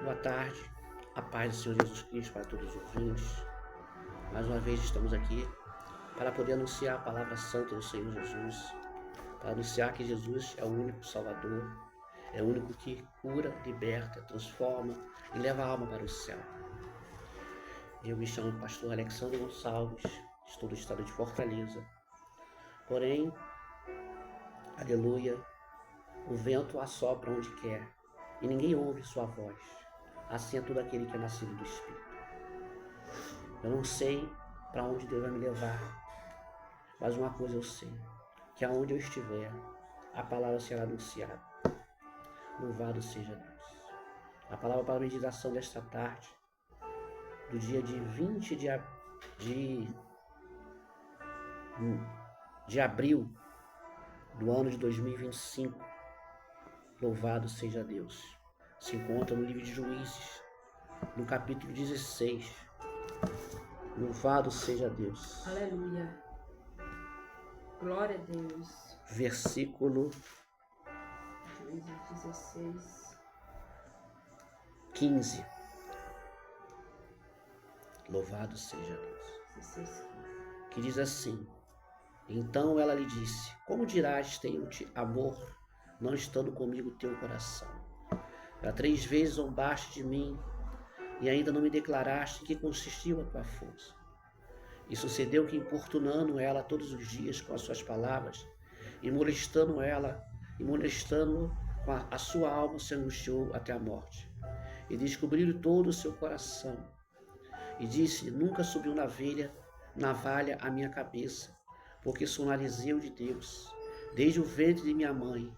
Boa tarde, a paz do Senhor Jesus Cristo para todos os ouvintes. Mais uma vez estamos aqui para poder anunciar a palavra santa do Senhor Jesus, para anunciar que Jesus é o único Salvador, é o único que cura, liberta, transforma e leva a alma para o céu. Eu me chamo Pastor Alexandre Gonçalves, estou do estado de Fortaleza. Porém, aleluia, o vento assopra onde quer e ninguém ouve sua voz. Assim é todo aquele que é nascido do Espírito. Eu não sei para onde Deus vai me levar, mas uma coisa eu sei, que aonde eu estiver, a palavra será anunciada. Louvado seja Deus. A palavra para a meditação desta tarde, do dia de 20 de abril do ano de 2025, louvado seja Deus, se encontra no livro de Juízes, no capítulo 16. Louvado seja Deus. Aleluia. Glória a Deus. Versículo Juízes 16. 15. Louvado seja Deus. 16, 15. Que diz assim: Então ela lhe disse: Como dirás tenho-te amor, não estando comigo teu coração? Já 3 vezes zombaste de mim, e ainda não me declaraste em que consistiu a tua força. E sucedeu que, importunando ela todos os dias com as suas palavras, e molestando ela, e molestando com a sua alma, se angustiou até a morte. E descobriu todo o seu coração. E disse: Nunca subiu navalha a minha cabeça, porque sou narizeu de Deus, desde o ventre de minha mãe.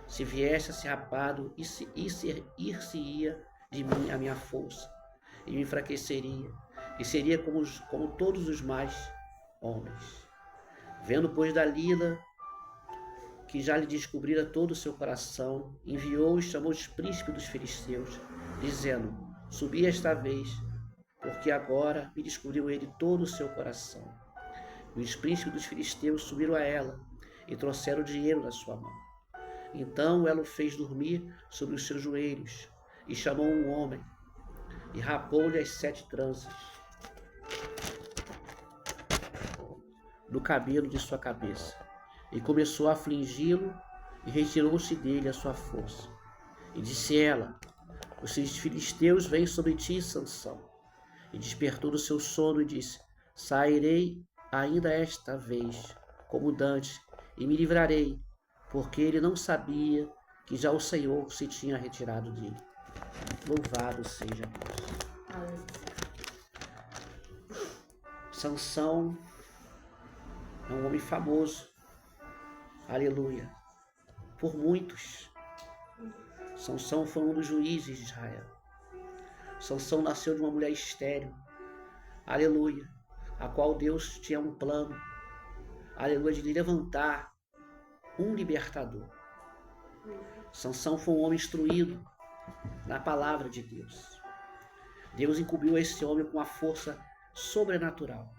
Se viesse a ser rapado, ir-se-ia de mim a minha força, e me enfraqueceria, e seria como todos os mais homens. Vendo, pois, Dalila, que já lhe descobrira todo o seu coração, enviou e chamou os príncipes dos filisteus, dizendo: Subi esta vez, porque agora me descobriu ele todo o seu coração. E os príncipes dos filisteus subiram a ela, e trouxeram dinheiro na sua mão. Então ela o fez dormir sobre os seus joelhos, e chamou um homem, e rapou-lhe as 7 tranças do cabelo de sua cabeça, e começou a afligi-lo, e retirou-se dele a sua força. E disse ela: Os filisteus vêm sobre ti, Sansão. E despertou do seu sono e disse: Sairei ainda esta vez, como dantes, e me livrarei, porque ele não sabia que já o Senhor se tinha retirado dele. Louvado seja Deus. Aleluia. Sansão é um homem famoso, aleluia, por muitos. Sansão foi um dos juízes de Israel. Sansão nasceu de uma mulher estéril, aleluia, a qual Deus tinha um plano, aleluia, de levantar um libertador. Sansão foi um homem instruído na palavra de Deus. Deus incumbiu a esse homem com uma força sobrenatural,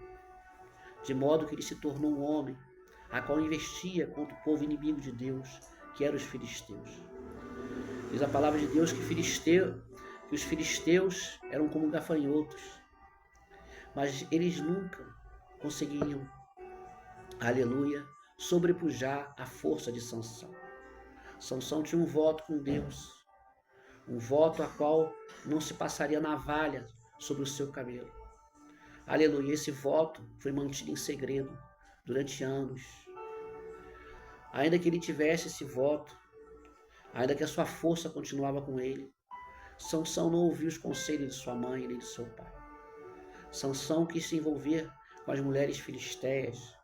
de modo que ele se tornou um homem a qual investia contra o povo inimigo de Deus, que eram os filisteus. Diz a palavra de Deus que os filisteus eram como gafanhotos, mas eles nunca conseguiam, aleluia, sobrepujar a força de Sansão. Sansão tinha um voto com Deus, um voto a qual não se passaria navalha sobre o seu cabelo. Aleluia, esse voto foi mantido em segredo durante anos. Ainda que ele tivesse esse voto, ainda que a sua força continuava com ele, Sansão não ouviu os conselhos de sua mãe nem de seu pai. Sansão quis se envolver com as mulheres filisteias,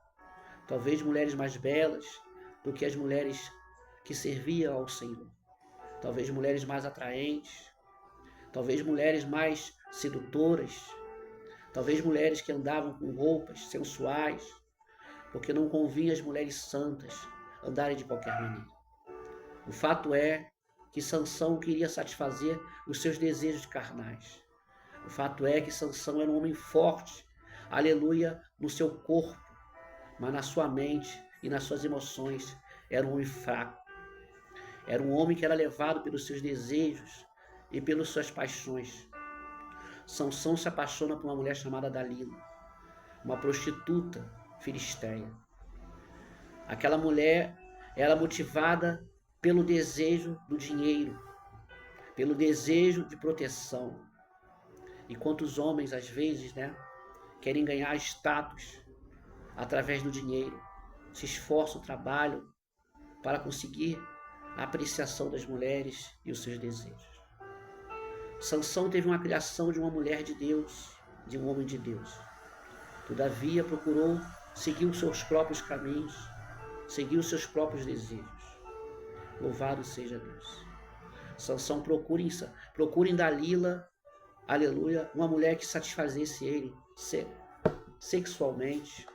talvez mulheres mais belas do que as mulheres que serviam ao Senhor, talvez mulheres mais atraentes, talvez mulheres mais sedutoras, talvez mulheres que andavam com roupas sensuais, porque não convinha às mulheres santas andarem de qualquer maneira. O fato é que Sansão queria satisfazer os seus desejos carnais. O fato é que Sansão era um homem forte, aleluia, no seu corpo, mas na sua mente e nas suas emoções era um homem fraco. Era um homem que era levado pelos seus desejos e pelas suas paixões. Sansão se apaixona por uma mulher chamada Dalila, uma prostituta filisteia. Aquela mulher era motivada pelo desejo do dinheiro, pelo desejo de proteção. E quantos homens, às vezes, querem ganhar status através do dinheiro, se esforçam, trabalham para conseguir a apreciação das mulheres e os seus desejos. Sansão teve uma criação de uma mulher de Deus, de um homem de Deus. Todavia, procurou seguir os seus próprios caminhos, seguir os seus próprios desejos. Louvado seja Deus. Sansão procura em Dalila, aleluia, uma mulher que satisfazesse ele sexualmente,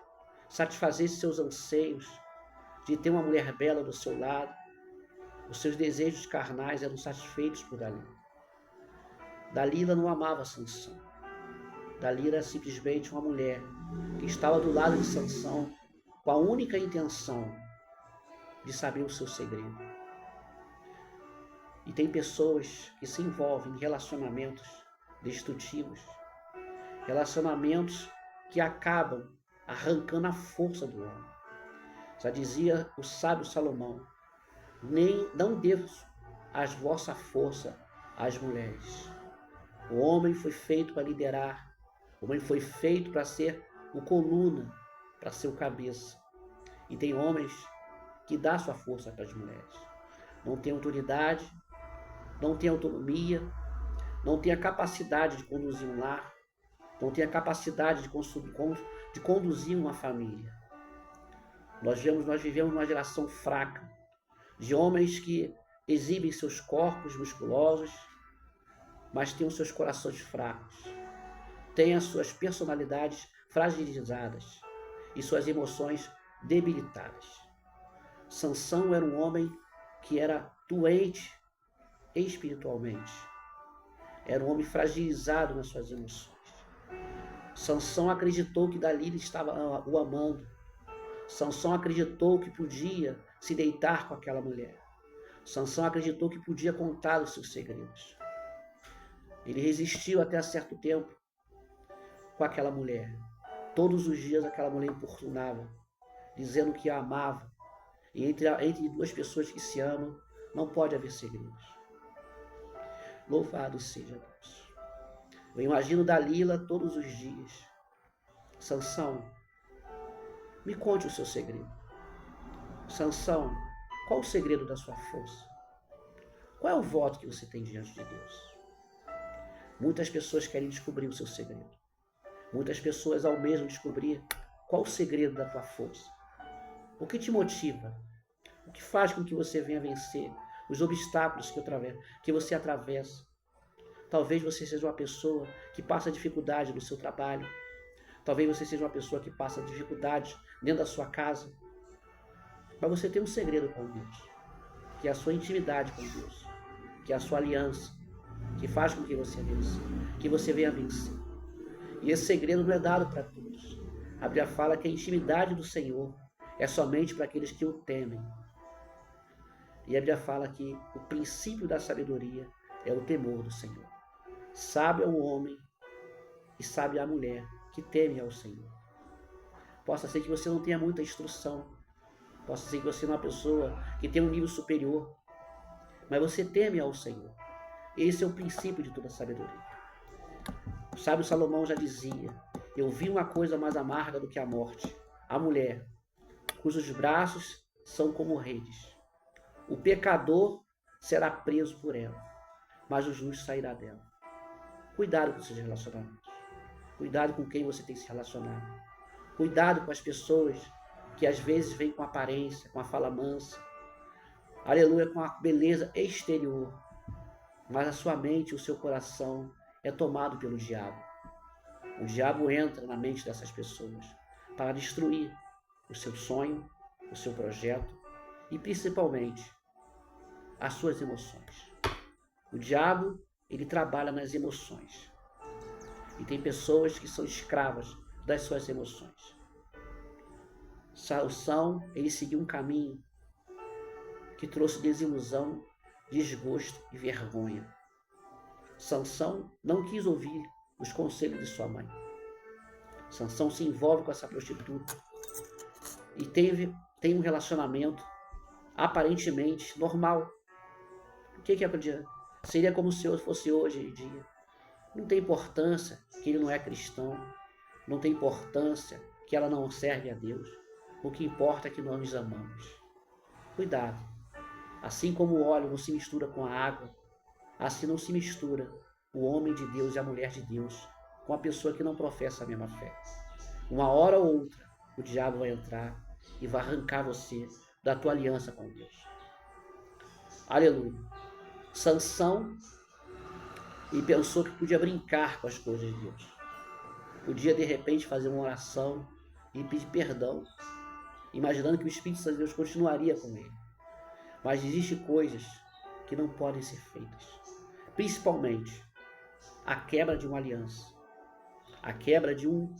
satisfazesse seus anseios de ter uma mulher bela do seu lado. Os seus desejos carnais eram satisfeitos por Dalila. Dalila não amava Sansão. Dalila era simplesmente uma mulher que estava do lado de Sansão com a única intenção de saber o seu segredo. E tem pessoas que se envolvem em relacionamentos destrutivos, relacionamentos que acabam arrancando a força do homem. Já dizia o sábio Salomão: não dê a vossa força às mulheres. O homem foi feito para liderar, o homem foi feito para ser o coluna, para ser o cabeça. E tem homens que dão sua força para as mulheres. Não tem autoridade, não tem autonomia, não tem a capacidade de conduzir um lar, não tem a capacidade de conduzir uma família. Nós vivemos uma geração fraca, de homens que exibem seus corpos musculosos, mas têm os seus corações fracos, têm as suas personalidades fragilizadas e suas emoções debilitadas. Sansão era um homem que era doente espiritualmente, era um homem fragilizado nas suas emoções. Sansão acreditou que Dalila estava o amando. Sansão acreditou que podia se deitar com aquela mulher. Sansão acreditou que podia contar os seus segredos. Ele resistiu até certo tempo com aquela mulher. Todos os dias aquela mulher importunava, dizendo que a amava. E entre duas pessoas que se amam, não pode haver segredos. Louvado seja Deus. Eu imagino Dalila todos os dias: Sansão, me conte o seu segredo. Sansão, qual o segredo da sua força? Qual é o voto que você tem diante de Deus? Muitas pessoas querem descobrir o seu segredo. Muitas pessoas almejam descobrir qual o segredo da tua força. O que te motiva? O que faz com que você venha vencer os obstáculos que você atravessa? Talvez você seja uma pessoa que passa dificuldade no seu trabalho. Talvez você seja uma pessoa que passa dificuldade dentro da sua casa. Mas você tem um segredo com Deus, que é a sua intimidade com Deus, que é a sua aliança, que faz com que você venha vencer. E esse segredo não é dado para todos. A Bíblia fala que a intimidade do Senhor é somente para aqueles que o temem. E a Bíblia fala que o princípio da sabedoria é o temor do Senhor. Sábio é o homem e sábia é a mulher que teme ao Senhor. Possa ser que você não tenha muita instrução, possa ser que você é uma pessoa que tem um nível superior, mas você teme ao Senhor. Esse é o princípio de toda a sabedoria. O sábio Salomão já dizia: eu vi uma coisa mais amarga do que a morte, a mulher, cujos braços são como redes. O pecador será preso por ela, mas o justo sairá dela. Cuidado com seus relacionamentos. Cuidado com quem você tem se relacionado. Cuidado com as pessoas que às vezes vêm com aparência, com a fala mansa, aleluia, com a beleza exterior, mas a sua mente, o seu coração é tomado pelo diabo. O diabo entra na mente dessas pessoas para destruir o seu sonho, o seu projeto e principalmente as suas emoções. O diabo, ele trabalha nas emoções. E tem pessoas que são escravas das suas emoções. Sansão, ele seguiu um caminho que trouxe desilusão, desgosto e vergonha. Sansão não quis ouvir os conselhos de sua mãe. Sansão se envolve com essa prostituta e tem um relacionamento aparentemente normal. O que adianta? Seria como se fosse hoje em dia. Não tem importância que ele não é cristão. Não tem importância que ela não serve a Deus. O que importa é que nós nos amamos. Cuidado. Assim como o óleo não se mistura com a água, assim não se mistura o homem de Deus e a mulher de Deus com a pessoa que não professa a mesma fé. Uma hora ou outra, o diabo vai entrar e vai arrancar você da tua aliança com Deus. Aleluia. Sansão, e pensou que podia brincar com as coisas de Deus. Podia, de repente, fazer uma oração e pedir perdão, imaginando que o Espírito Santo de Deus continuaria com ele. Mas existem coisas que não podem ser feitas. Principalmente a quebra de uma aliança, a quebra de um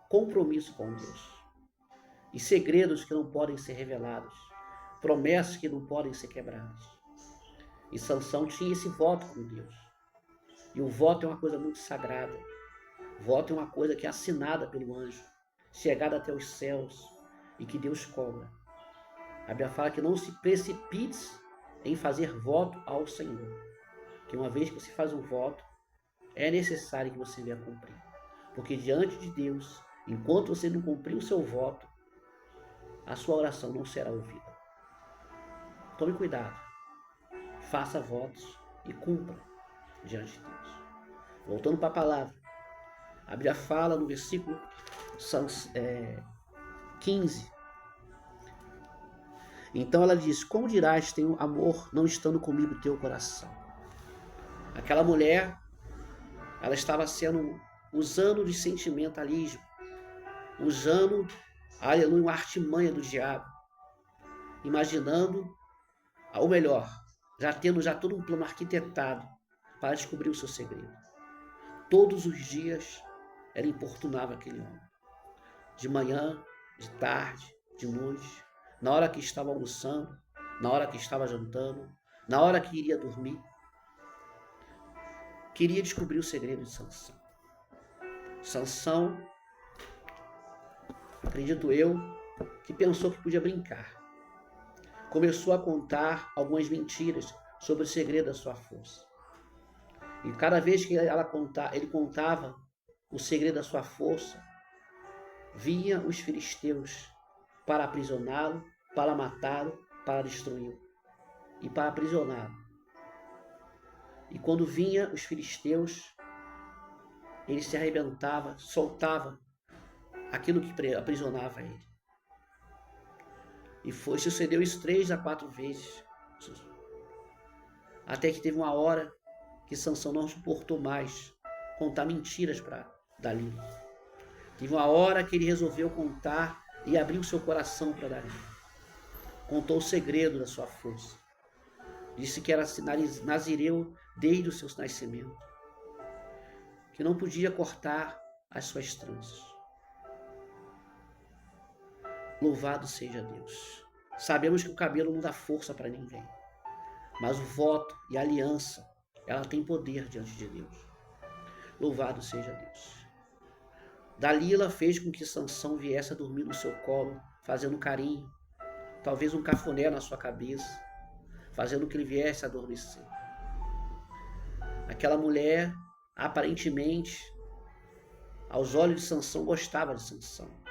compromisso com Deus. E segredos que não podem ser revelados, promessas que não podem ser quebradas. E Sansão tinha esse voto com Deus. E o voto é uma coisa muito sagrada. O voto é uma coisa que é assinada pelo anjo, chegada até os céus e que Deus cobra. A Bíblia fala que não se precipite em fazer voto ao Senhor. Que uma vez que você faz um voto, é necessário que você venha cumprir. Porque diante de Deus, enquanto você não cumprir o seu voto, a sua oração não será ouvida. Tome cuidado. Faça votos e cumpra diante de Deus. Voltando para a palavra. A Bíblia fala no versículo 15. Então ela diz: como dirás, tenho amor, não estando comigo teu coração? Aquela mulher, ela estava usando de sentimentalismo, usando, aleluia, uma artimanha do diabo, imaginando, ou melhor, já tendo todo um plano arquitetado para descobrir o seu segredo. Todos os dias ela importunava aquele homem. De manhã, de tarde, de noite, na hora que estava almoçando, na hora que estava jantando, na hora que iria dormir. Queria descobrir o segredo de Sansão. Sansão, acredito eu, que pensou que podia brincar. Começou a contar algumas mentiras sobre o segredo da sua força. E cada vez que ele contava o segredo da sua força, vinham os filisteus para aprisioná-lo, para matá-lo, para destruí-lo e para aprisioná-lo. E quando vinham os filisteus, ele se arrebentava, soltava aquilo que aprisionava ele. E sucedeu isso 3 a 4 vezes. Até que teve uma hora que Sansão não suportou mais contar mentiras para Dalila. Teve uma hora que ele resolveu contar e abrir o seu coração para Dalila. Contou o segredo da sua força. Disse que era nazireu desde o seu nascimento. Que não podia cortar as suas tranças. Louvado seja Deus. Sabemos que o cabelo não dá força para ninguém. Mas o voto e a aliança, ela tem poder diante de Deus. Louvado seja Deus. Dalila fez com que Sansão viesse a dormir no seu colo, fazendo carinho, talvez um cafuné na sua cabeça, fazendo que ele viesse a adormecer. Aquela mulher, aparentemente, aos olhos de Sansão, gostava de Sansão,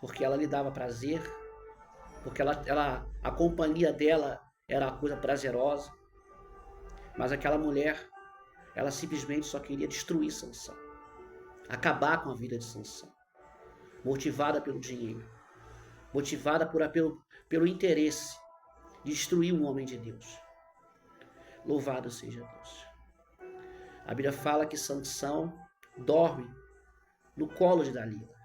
porque ela lhe dava prazer, porque a companhia dela era uma coisa prazerosa. Mas aquela mulher, ela simplesmente só queria destruir Sansão, acabar com a vida de Sansão, motivada pelo dinheiro, motivada pelo interesse de destruir um homem de Deus. Louvado seja Deus. A Bíblia fala que Sansão dorme no colo de Dalila.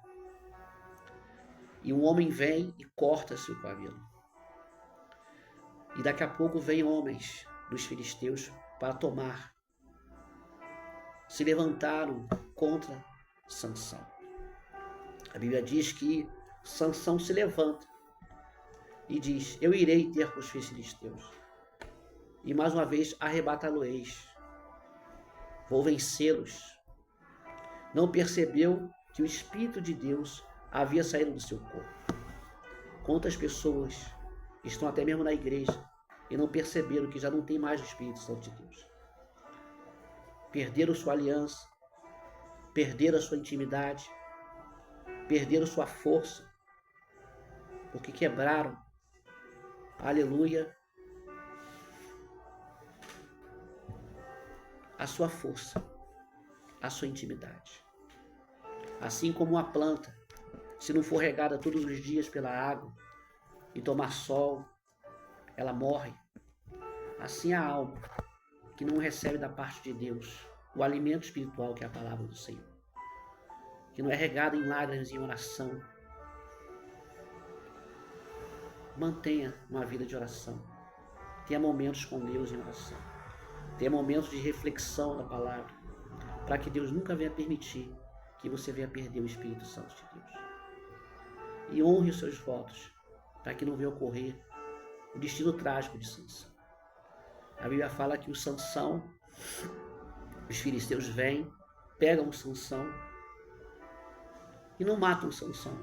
E um homem vem e corta seu cabelo. E daqui a pouco vem homens dos filisteus para tomar. Se levantaram contra Sansão. A Bíblia diz que Sansão se levanta e diz: eu irei ter com os filisteus. E mais uma vez arrebatá-lo-eis. vou vencê-los. Não percebeu que o Espírito de Deus havia saído do seu corpo. Quantas pessoas estão até mesmo na igreja e não perceberam que já não tem mais o Espírito Santo de Deus. Perderam sua aliança, perderam a sua intimidade, perderam sua força, porque quebraram, aleluia, a sua força, a sua intimidade. Assim como uma planta, se não for regada todos os dias pela água e tomar sol, ela morre. Assim a alma que não recebe da parte de Deus o alimento espiritual que é a palavra do Senhor, que não é regada em lágrimas e em oração. Mantenha uma vida de oração. Tenha momentos com Deus em oração. Tenha momentos de reflexão da palavra, para que Deus nunca venha permitir que você venha perder o Espírito Santo de Deus. E honre os seus votos, para que não venha ocorrer o destino trágico de Sansão. A Bíblia fala que o Sansão, os filisteus vêm, pegam Sansão e não matam Sansão.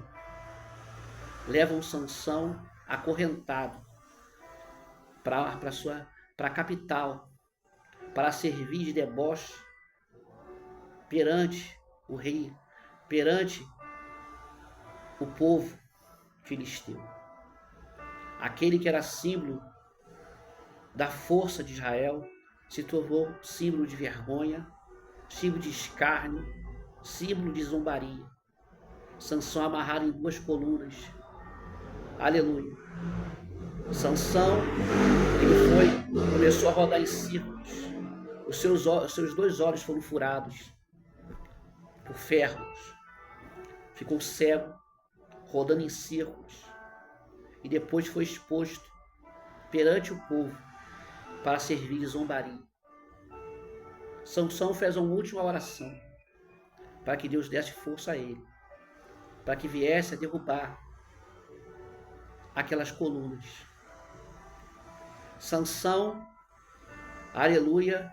Levam Sansão acorrentado para a capital, para servir de deboche perante o rei, perante o povo filisteu. Aquele que era símbolo da força de Israel se tornou símbolo de vergonha, símbolo de escárnio, símbolo de zombaria. Sansão amarrado em 2 colunas. Aleluia. Sansão, começou a rodar em círculos. Os seus 2 olhos foram furados por ferros. Ficou cego, rodando em círculos. E depois foi exposto perante o povo para servir de zombaria. Sansão fez uma última oração para que Deus desse força a ele, para que viesse a derrubar aquelas colunas. Sansão, aleluia,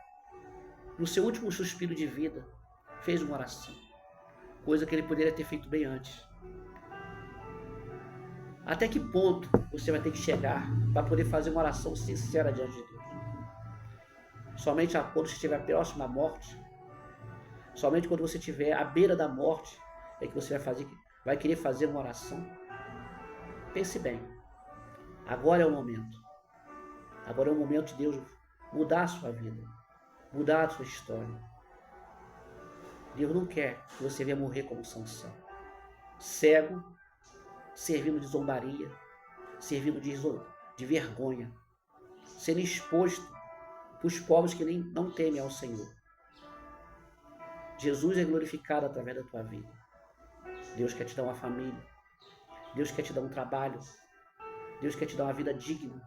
no seu último suspiro de vida, fez uma oração, coisa que ele poderia ter feito bem antes. Até que ponto você vai ter que chegar para poder fazer uma oração sincera diante de Deus? Somente quando você estiver próximo à morte, somente quando você estiver à beira da morte, é que você vai querer fazer uma oração? Pense bem. Agora é o momento. Agora é o momento de Deus mudar a sua vida, mudar a sua história. Deus não quer que você venha morrer como Sansão, cego, servindo de zombaria, servindo de vergonha, sendo exposto para os povos que não temem ao Senhor. Jesus é glorificado através da tua vida. Deus quer te dar uma família. Deus quer te dar um trabalho. Deus quer te dar uma vida digna.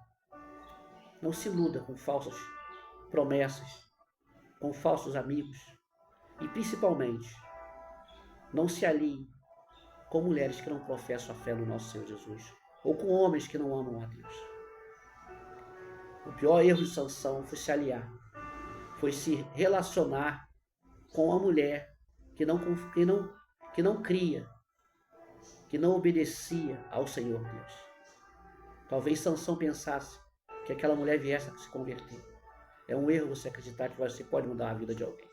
Não se iluda com falsas promessas, com falsos amigos. E principalmente, não se alie com mulheres que não professam a fé no nosso Senhor Jesus, ou com homens que não amam a Deus. O pior erro de Sansão foi se aliar, foi se relacionar com a mulher que não cria, que não obedecia ao Senhor Deus. Talvez Sansão pensasse que aquela mulher viesse a se converter. É um erro você acreditar que você pode mudar a vida de alguém.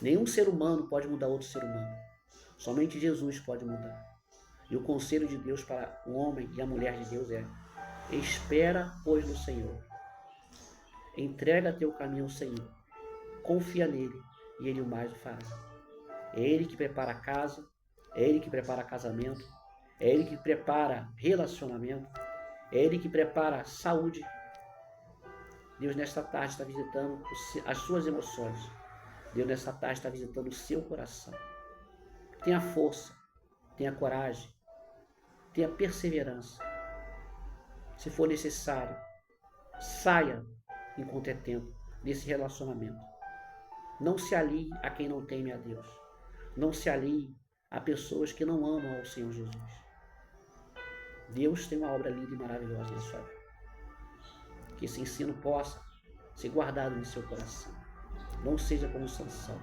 Nenhum ser humano pode mudar outro ser humano. Somente Jesus pode mudar. E o conselho de Deus para o homem e a mulher de Deus é: espera, pois, no Senhor. Entrega teu caminho ao Senhor. Confia nele e ele o mais o fará. É ele que prepara a casa, é ele que prepara casamento, é ele que prepara relacionamento, é ele que prepara saúde. Deus nesta tarde está visitando as suas emoções. Deus nesta tarde está visitando o seu coração. Tenha força, tenha coragem, tenha perseverança. Se for necessário, saia enquanto é tempo desse relacionamento. Não se alie a quem não teme a Deus. Não se alie a pessoas que não amam ao Senhor Jesus. Deus tem uma obra linda e maravilhosa na sua vida. Que esse ensino possa ser guardado no seu coração. Não seja como Sansão.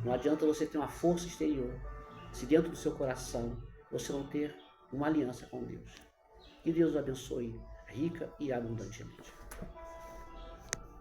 Não adianta você ter uma força exterior se dentro do seu coração você não ter uma aliança com Deus. Que Deus o abençoe rica e abundantemente.